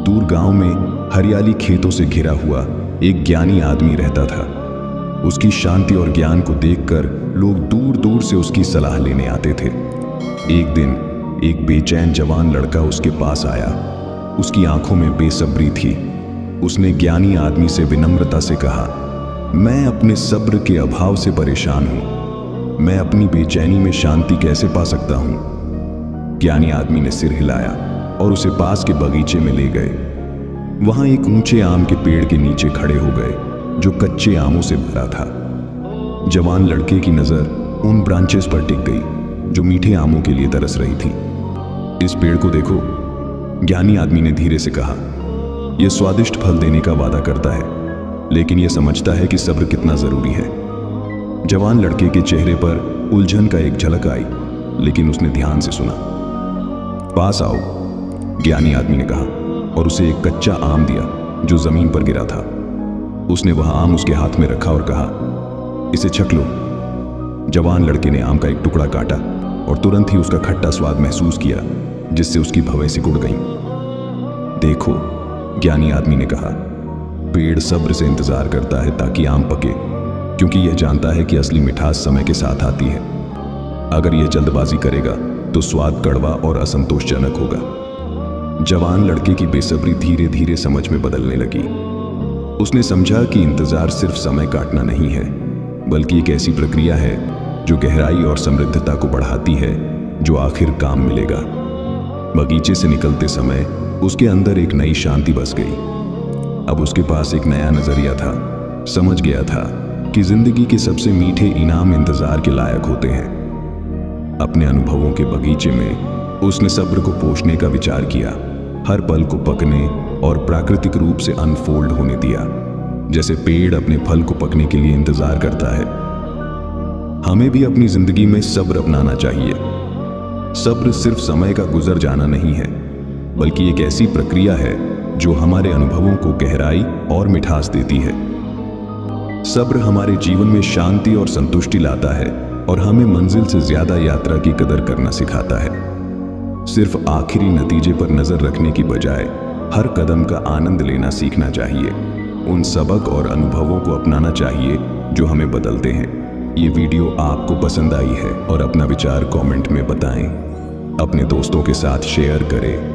दूर गांव में हरियाली खेतों से घिरा हुआ एक ज्ञानी आदमी रहता था। उसकी शांति और ज्ञान को देखकर लोग दूर दूर से उसकी सलाह लेने आते थे। एक दिन एक बेचैन जवान लड़का उसके पास आया। उसकी आंखों में बेसब्री थी। उसने ज्ञानी आदमी से विनम्रता से कहा, मैं अपने सब्र के अभाव से परेशान हूं। मैं अपनी बेचैनी में शांति कैसे पा सकता हूं? ज्ञानी आदमी ने सिर हिलाया और उसे पास के बगीचे में ले गए। वहां एक ऊंचे आम के पेड़ के नीचे खड़े हो गए जो कच्चे आमों से भरा था। जवान लड़के की नजर उन ब्रांचेस पर टिक गई जो मीठे आमों के लिए तरस रही थी। इस पेड़ को देखो, ज्ञानी आदमी ने धीरे से कहा। यह स्वादिष्ट फल देने का वादा करता है, लेकिन यह समझता है कि सब्र कितना जरूरी है। जवान लड़के के चेहरे पर उलझन का एक झलक आई, लेकिन उसने ध्यान से सुना। पास आओ, ज्ञानी आदमी ने कहा और उसे एक कच्चा आम दिया जो जमीन पर गिरा था। उसने वह आम उसके हाथ में रखा और कहा, इसे छक लो। जवान लड़के ने आम का एक टुकड़ा काटा और तुरंत ही उसका खट्टा स्वाद महसूस किया, जिससे उसकी भवें सिकुड़ गईं। देखो, ज्ञानी आदमी ने कहा, पेड़ सब्र से इंतजार करता है ताकि आम पके, क्योंकि यह जानता है कि असली मिठास समय के साथ आती है। अगर यह जल्दबाजी करेगा तो स्वाद कड़वा और असंतोषजनक होगा। जवान लड़के की बेसब्री धीरे धीरे समझ में बदलने लगी। उसने समझा कि इंतजार सिर्फ समय काटना नहीं है, बल्कि एक ऐसी प्रक्रिया है जो गहराई और समृद्धता को बढ़ाती है, जो आखिर काम मिलेगा। बगीचे से निकलते समय उसके अंदर एक नई शांति बस गई। अब उसके पास एक नया नजरिया था। समझ गया था कि जिंदगी के सबसे मीठे इनाम इंतजार के लायक होते हैं। अपने अनुभवों के बगीचे में उसने सब्र को पोषने का विचार किया, हर पल को पकने और प्राकृतिक रूप से अनफोल्ड होने दिया, जैसे पेड़ अपने फल को पकने के लिए इंतजार करता है। हमें भी अपनी जिंदगी में सब्र अपनाना चाहिए। सब्र सिर्फ समय का गुजर जाना नहीं है, बल्कि एक ऐसी प्रक्रिया है जो हमारे अनुभवों को गहराई और मिठास देती है। सब्र हमारे जीवन में शांति और संतुष्टि लाता है और हमें मंजिल से ज्यादा यात्रा की कदर करना सिखाता है। सिर्फ आखिरी नतीजे पर नजर रखने की बजाय हर कदम का आनंद लेना सीखना चाहिए। उन सबक और अनुभवों को अपनाना चाहिए जो हमें बदलते हैं। ये वीडियो आपको पसंद आई है और अपना विचार कमेंट में बताएं। अपने दोस्तों के साथ शेयर करें